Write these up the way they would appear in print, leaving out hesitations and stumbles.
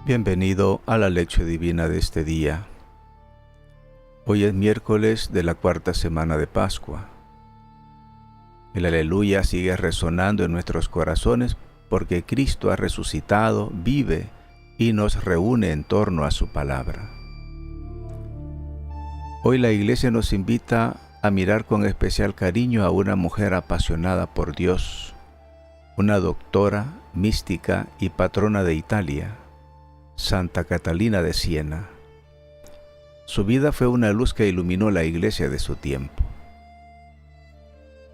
Bienvenido a la lección divina de este día. Hoy es miércoles de la cuarta semana de Pascua. El aleluya sigue resonando en nuestros corazones porque Cristo ha resucitado, vive y nos reúne en torno a su palabra. Hoy la Iglesia nos invita a mirar con especial cariño a una mujer apasionada por Dios, una doctora, mística y patrona de Italia, Santa Catalina de Siena. Su vida fue una luz que iluminó la Iglesia de su tiempo.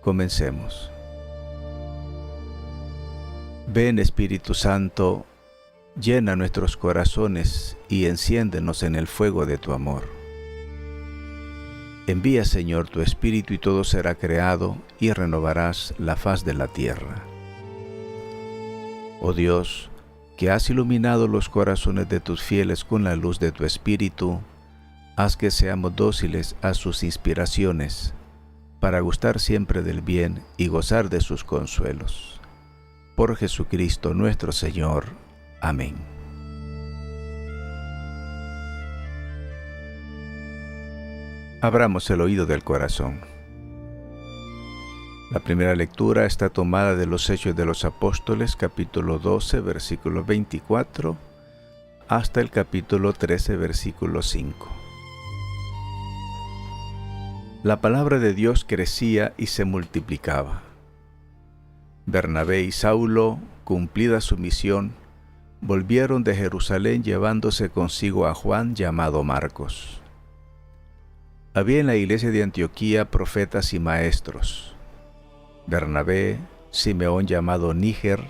Comencemos. Ven, Espíritu Santo, llena nuestros corazones y enciéndenos en el fuego de tu amor. Envía, Señor, tu Espíritu y todo será creado y renovarás la faz de la tierra. Oh Dios, que has iluminado los corazones de tus fieles con la luz de tu Espíritu, haz que seamos dóciles a sus inspiraciones, para gustar siempre del bien y gozar de sus consuelos. Por Jesucristo nuestro Señor. Amén. Abramos el oído del corazón. La primera lectura está tomada de los Hechos de los Apóstoles, capítulo 12, versículo 24, hasta el capítulo 13, versículo 5. La palabra de Dios crecía y se multiplicaba. Bernabé y Saulo, cumplida su misión, volvieron de Jerusalén llevándose consigo a Juan llamado Marcos. Había en la iglesia de Antioquía profetas y maestros: Bernabé, Simeón llamado Níger,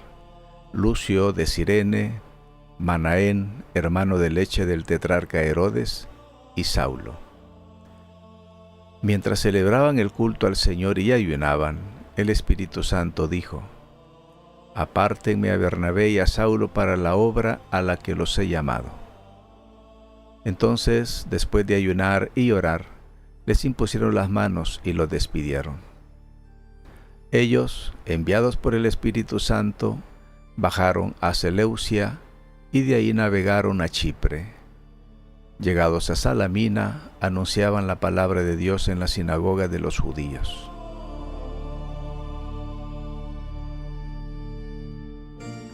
Lucio de Cirene, Manaén, hermano de leche del tetrarca Herodes, y Saulo. Mientras celebraban el culto al Señor y ayunaban, el Espíritu Santo dijo: Apártenme a Bernabé y a Saulo para la obra a la que los he llamado. Entonces, después de ayunar y orar, les impusieron las manos y los despidieron. Ellos, enviados por el Espíritu Santo, bajaron a Seleucia y de ahí navegaron a Chipre. Llegados a Salamina, anunciaban la palabra de Dios en la sinagoga de los judíos.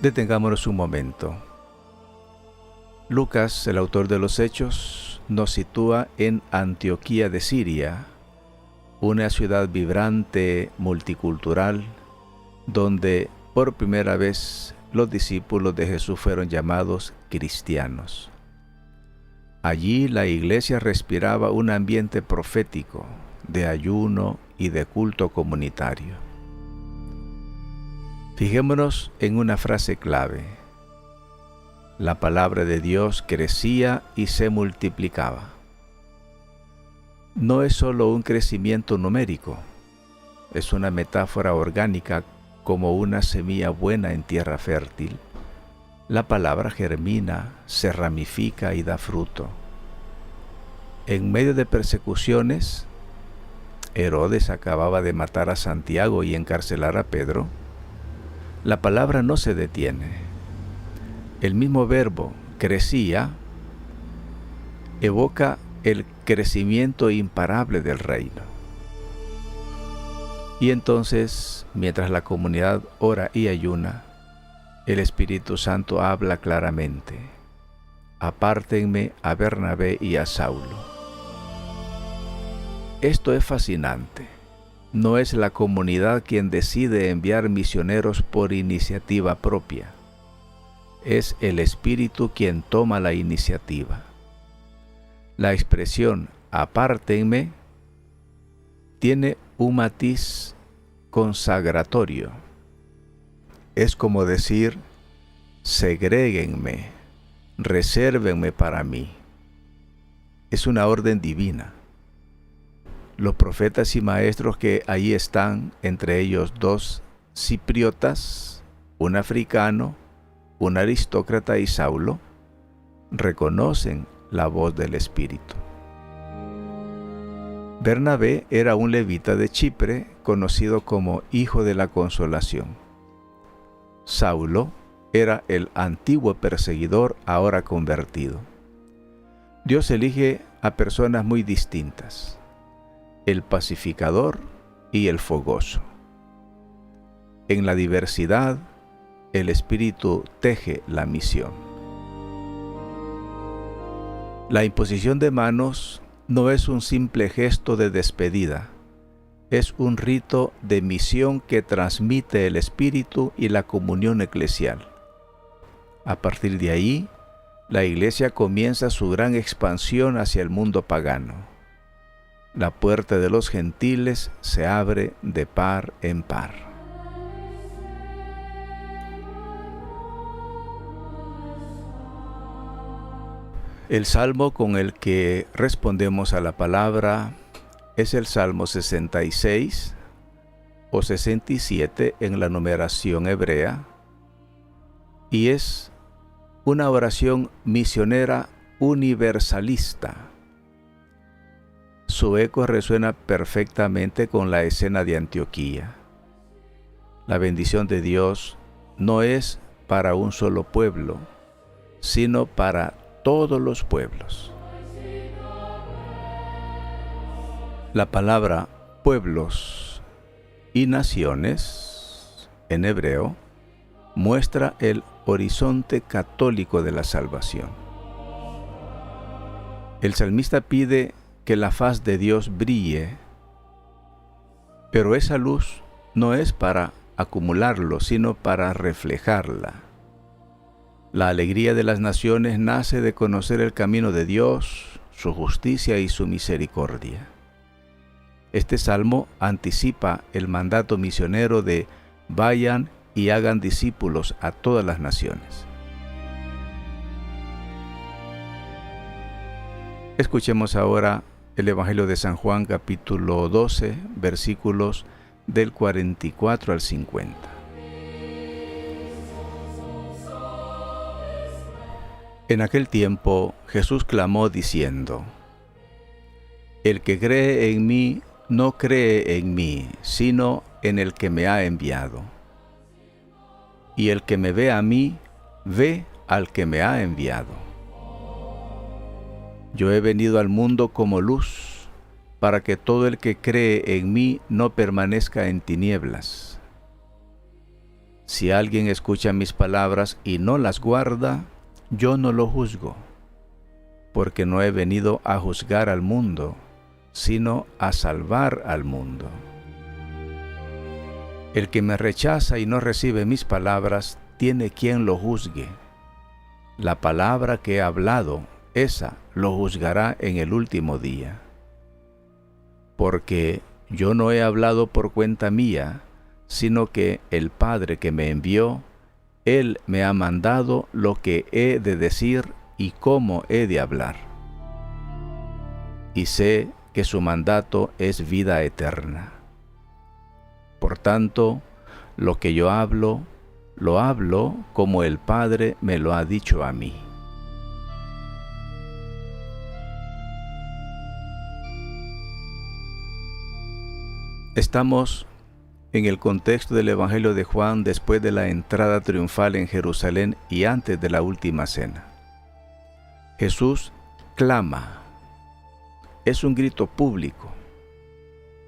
Detengámonos un momento. Lucas, el autor de los Hechos, nos sitúa en Antioquía de Siria, una ciudad vibrante, multicultural, donde por primera vez los discípulos de Jesús fueron llamados cristianos. Allí la iglesia respiraba un ambiente profético, de ayuno y de culto comunitario. Fijémonos en una frase clave: la palabra de Dios crecía y se multiplicaba. No es solo un crecimiento numérico, es una metáfora orgánica como una semilla buena en tierra fértil. La palabra germina, se ramifica y da fruto. En medio de persecuciones, Herodes acababa de matar a Santiago y encarcelar a Pedro. La palabra no se detiene. El mismo verbo crecía evoca el crecimiento imparable del reino. Y entonces, mientras la comunidad ora y ayuna, el Espíritu Santo habla claramente: apártenme a Bernabé y a Saulo. Esto es fascinante. No es la comunidad quien decide enviar misioneros por iniciativa propia. Es el Espíritu quien toma la iniciativa. La expresión apártenme tiene un matiz consagratorio. Es como decir: segréguenme, resérvenme para mí. Es una orden divina. Los profetas y maestros que allí están, entre ellos 2 cipriotas, un africano, un aristócrata y Saulo, reconocen la voz del Espíritu. Bernabé era un levita de Chipre, conocido como Hijo de la Consolación. Saulo, era el antiguo perseguidor ahora convertido. Dios elige a personas muy distintas: el pacificador y el fogoso. En la diversidad, el Espíritu teje la misión. La imposición de manos no es un simple gesto de despedida, es un rito de misión que transmite el Espíritu y la comunión eclesial. A partir de ahí, la Iglesia comienza su gran expansión hacia el mundo pagano. La puerta de los gentiles se abre de par en par. El salmo con el que respondemos a la palabra es el Salmo 66 o 67 en la numeración hebrea, y es una oración misionera universalista. Su eco resuena perfectamente con la escena de Antioquía. La bendición de Dios no es para un solo pueblo, sino para todos los pueblos. La palabra pueblos y naciones en hebreo muestra el horizonte católico de la salvación. El salmista pide que la faz de Dios brille, pero esa luz no es para acumularlo, sino para reflejarla. La alegría de las naciones nace de conocer el camino de Dios, su justicia y su misericordia. Este salmo anticipa el mandato misionero de vayan y hagan discípulos a todas las naciones. Escuchemos ahora el Evangelio de San Juan, capítulo 12, versículos del 44 al 50. En aquel tiempo Jesús clamó diciendo: El que cree en mí no cree en mí, sino en el que me ha enviado. Y el que me ve a mí, ve al que me ha enviado. Yo he venido al mundo como luz, para que todo el que cree en mí no permanezca en tinieblas. Si alguien escucha mis palabras y no las guarda, yo no lo juzgo, porque no he venido a juzgar al mundo, sino a salvar al mundo. El que me rechaza y no recibe mis palabras, tiene quien lo juzgue. La palabra que he hablado, esa lo juzgará en el último día. Porque yo no he hablado por cuenta mía, sino que el Padre que me envió, Él me ha mandado lo que he de decir y cómo he de hablar. Y sé que su mandato es vida eterna. Por tanto, lo que yo hablo, lo hablo como el Padre me lo ha dicho a mí. Estamos en el contexto del Evangelio de Juan después de la entrada triunfal en Jerusalén y antes de la última cena. Jesús clama. Es un grito público,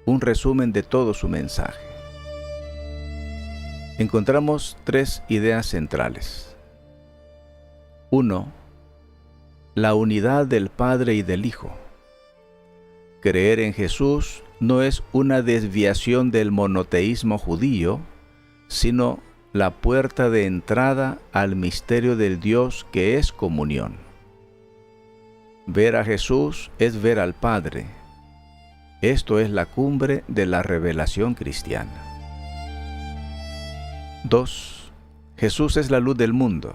un resumen de todo su mensaje. Encontramos tres ideas centrales. 1. La unidad del Padre y del Hijo. Creer en Jesús no es una desviación del monoteísmo judío, sino la puerta de entrada al misterio del Dios que es comunión. Ver a Jesús es ver al Padre. Esto es la cumbre de la revelación cristiana. 2. Jesús es la luz del mundo.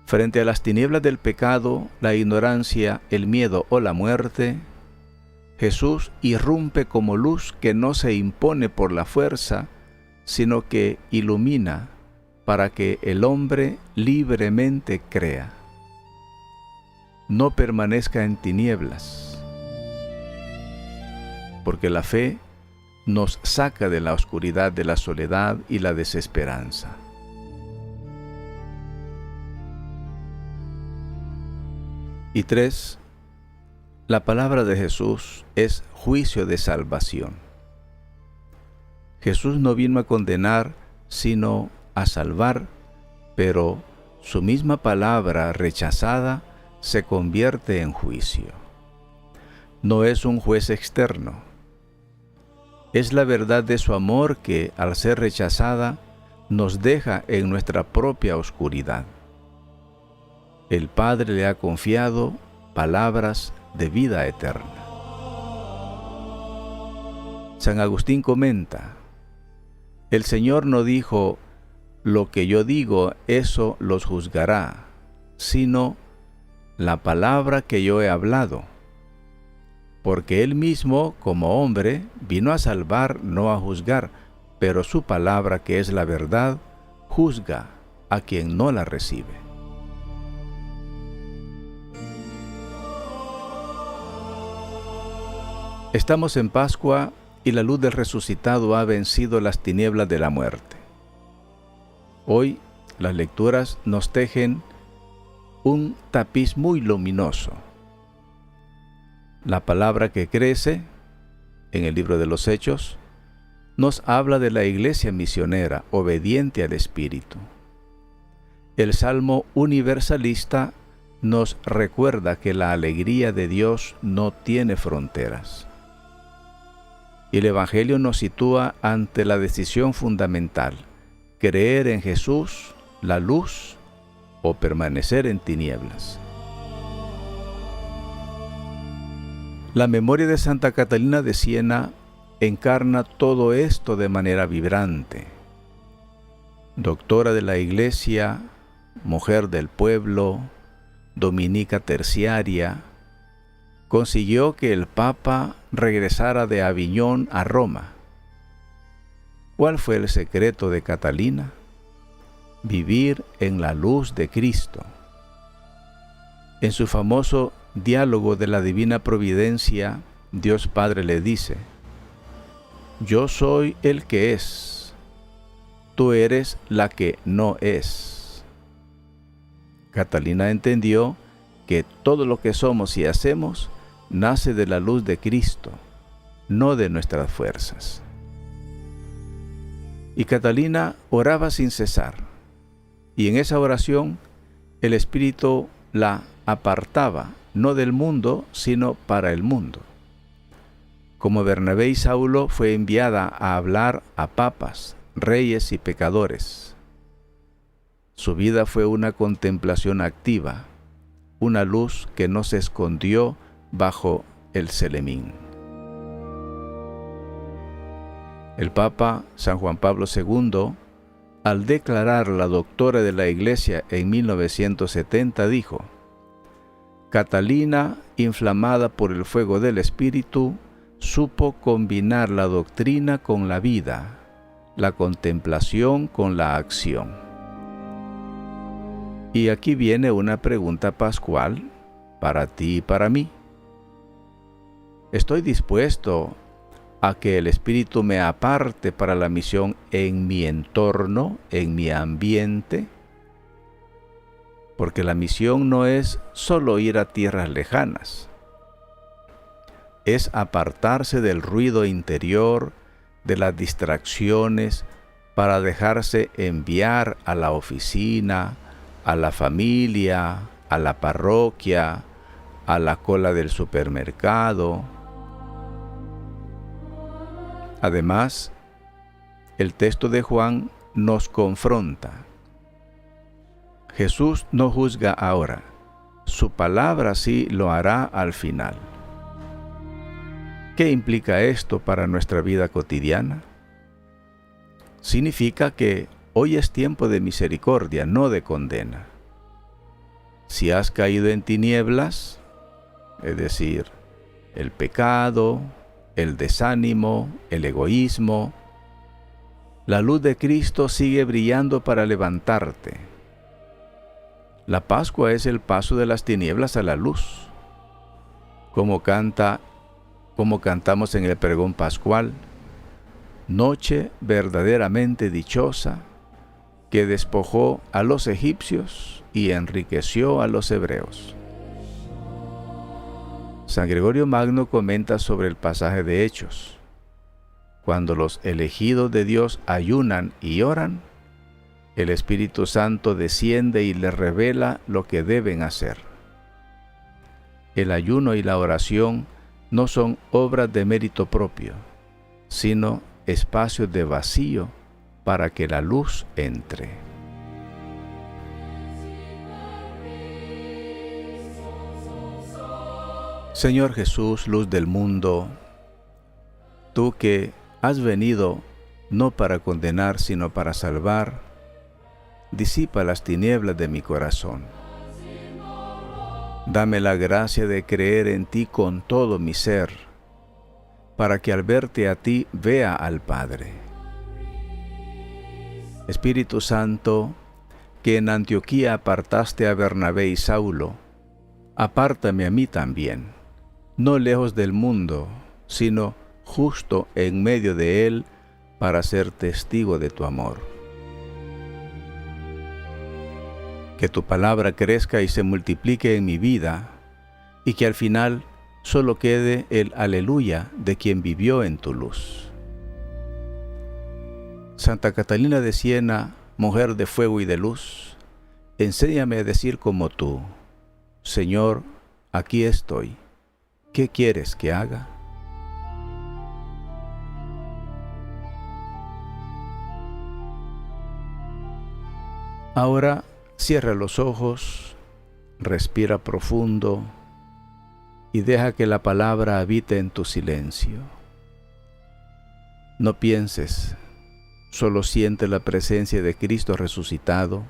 Frente a las tinieblas del pecado, la ignorancia, el miedo o la muerte, Jesús irrumpe como luz que no se impone por la fuerza, sino que ilumina para que el hombre libremente crea. No permanezca en tinieblas, porque la fe nos saca de la oscuridad de la soledad y la desesperanza. Y 3. La palabra de Jesús es juicio de salvación. Jesús no vino a condenar, sino a salvar, pero su misma palabra rechazada se convierte en juicio. No es un juez externo. Es la verdad de su amor que, al ser rechazada, nos deja en nuestra propia oscuridad. El Padre le ha confiado palabras de vida eterna. San Agustín comenta: el Señor no dijo, lo que yo digo, eso los juzgará, sino la palabra que yo he hablado. Porque Él mismo, como hombre, vino a salvar, no a juzgar, pero su palabra, que es la verdad, juzga a quien no la recibe. Estamos en Pascua y la luz del resucitado ha vencido las tinieblas de la muerte. Hoy las lecturas nos tejen un tapiz muy luminoso. La palabra que crece, en el libro de los Hechos, nos habla de la iglesia misionera, obediente al Espíritu. El Salmo universalista nos recuerda que la alegría de Dios no tiene fronteras. Y el Evangelio nos sitúa ante la decisión fundamental: creer en Jesús, la luz, o permanecer en tinieblas. La memoria de Santa Catalina de Siena encarna todo esto de manera vibrante. Doctora de la Iglesia, mujer del pueblo, dominica terciaria, consiguió que el Papa regresara de Aviñón a Roma. ¿Cuál fue el secreto de Catalina? Vivir en la luz de Cristo. En su famoso diálogo de la Divina Providencia, Dios Padre le dice: yo soy el que es, tú eres la que no es. Catalina entendió que todo lo que somos y hacemos nace de la luz de Cristo, no de nuestras fuerzas. Y Catalina oraba sin cesar, y en esa oración el Espíritu la apartaba, no del mundo, sino para el mundo. Como Bernabé y Saulo, fue enviada a hablar a papas, reyes y pecadores. Su vida fue una contemplación activa, una luz que no se escondió bajo el celemín. El Papa San Juan Pablo II, al declararla doctora de la Iglesia en 1970, dijo: Catalina, inflamada por el fuego del Espíritu, supo combinar la doctrina con la vida, la contemplación con la acción. Y aquí viene una pregunta pascual para ti y para mí. ¿Estoy dispuesto a que el Espíritu me aparte para la misión en mi entorno, en mi ambiente? Porque la misión no es solo ir a tierras lejanas. Es apartarse del ruido interior, de las distracciones, para dejarse enviar a la oficina, a la familia, a la parroquia, a la cola del supermercado. Además, el texto de Juan nos confronta. Jesús no juzga ahora, su palabra sí lo hará al final. ¿Qué implica esto para nuestra vida cotidiana? Significa que hoy es tiempo de misericordia, no de condena. Si has caído en tinieblas, es decir, el pecado, el desánimo, el egoísmo, la luz de Cristo sigue brillando para levantarte. La Pascua es el paso de las tinieblas a la luz. Como cantamos en el pregón pascual: noche verdaderamente dichosa, que despojó a los egipcios y enriqueció a los hebreos. San Gregorio Magno comenta sobre el pasaje de Hechos. Cuando los elegidos de Dios ayunan y oran, el Espíritu Santo desciende y les revela lo que deben hacer. El ayuno y la oración no son obras de mérito propio, sino espacios de vacío para que la luz entre. Señor Jesús, luz del mundo, tú que has venido no para condenar, sino para salvar, disipa las tinieblas de mi corazón. Dame la gracia de creer en ti con todo mi ser, para que al verte a ti vea al Padre. Espíritu Santo, que en Antioquía apartaste a Bernabé y Saulo, apártame a mí también, no lejos del mundo, sino justo en medio de él, para ser testigo de tu amor. Que tu palabra crezca y se multiplique en mi vida, y que al final solo quede el aleluya de quien vivió en tu luz. Santa Catalina de Siena, mujer de fuego y de luz, enséñame a decir como tú: Señor, aquí estoy. ¿Qué quieres que haga? Ahora cierra los ojos, respira profundo y deja que la palabra habite en tu silencio. No pienses, solo siente la presencia de Cristo resucitado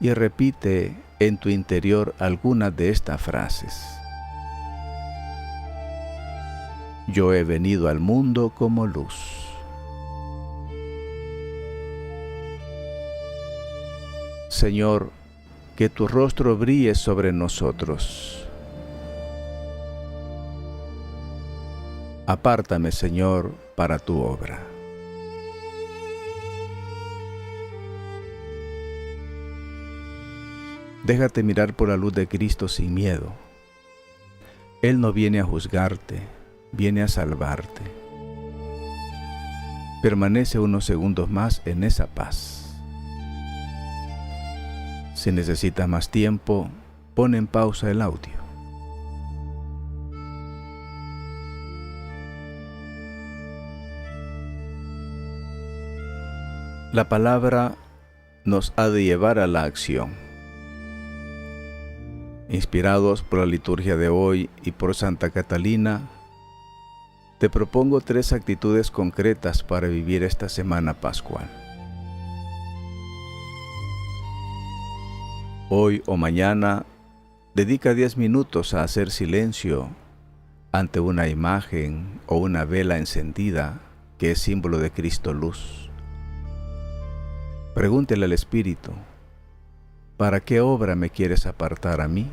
y repite en tu interior algunas de estas frases. Yo he venido al mundo como luz. Señor, que tu rostro brille sobre nosotros. Apártame, Señor, para tu obra. Déjate mirar por la luz de Cristo sin miedo. Él no viene a juzgarte, viene a salvarte. Permanece unos segundos más en esa paz. Si necesitas más tiempo, pon en pausa el audio. La palabra nos ha de llevar a la acción. Inspirados por la liturgia de hoy y por Santa Catalina, te propongo 3 actitudes concretas para vivir esta semana pascual. Hoy o mañana, dedica 10 minutos a hacer silencio ante una imagen o una vela encendida que es símbolo de Cristo luz. Pregúntele al Espíritu: ¿para qué obra me quieres apartar a mí?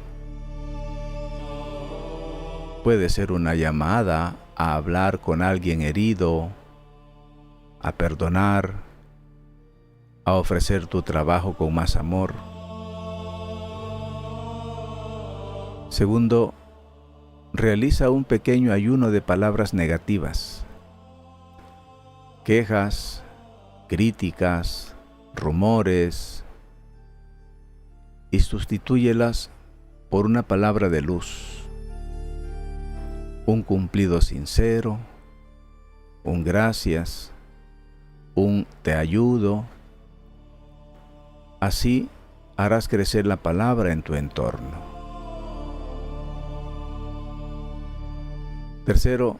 Puede ser una llamada a hablar con alguien herido, a perdonar, a ofrecer tu trabajo con más amor. Segundo, realiza un pequeño ayuno de palabras negativas, quejas, críticas, rumores, y sustitúyelas por una palabra de luz, un cumplido sincero, un gracias, un te ayudo. Así harás crecer la palabra en tu entorno. Tercero,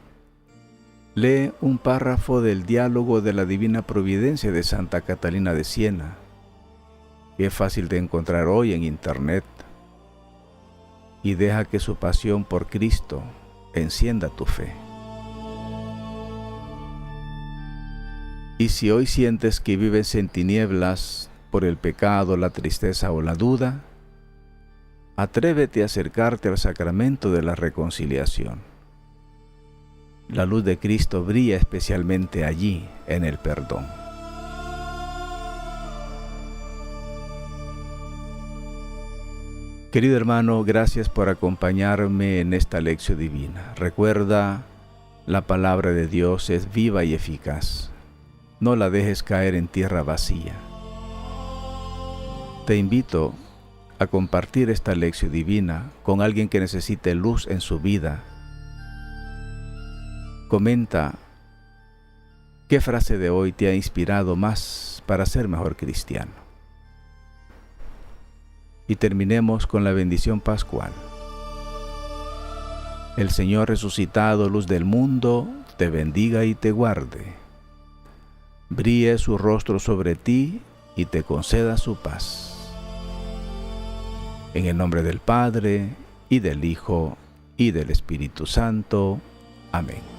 lee un párrafo del diálogo de la Divina Providencia de Santa Catalina de Siena, que es fácil de encontrar hoy en Internet, y deja que su pasión por Cristo encienda tu fe. Y si hoy sientes que vives en tinieblas por el pecado, la tristeza o la duda, atrévete a acercarte al sacramento de la reconciliación. La luz de Cristo brilla especialmente allí, en el perdón. Querido hermano, gracias por acompañarme en esta lección divina. Recuerda, la palabra de Dios es viva y eficaz. No la dejes caer en tierra vacía. Te invito a compartir esta lección divina con alguien que necesite luz en su vida. Comenta qué frase de hoy te ha inspirado más para ser mejor cristiano. Y terminemos con la bendición pascual. El Señor resucitado, luz del mundo, te bendiga y te guarde. Brille su rostro sobre ti y te conceda su paz. En el nombre del Padre, y del Hijo, y del Espíritu Santo. Amén.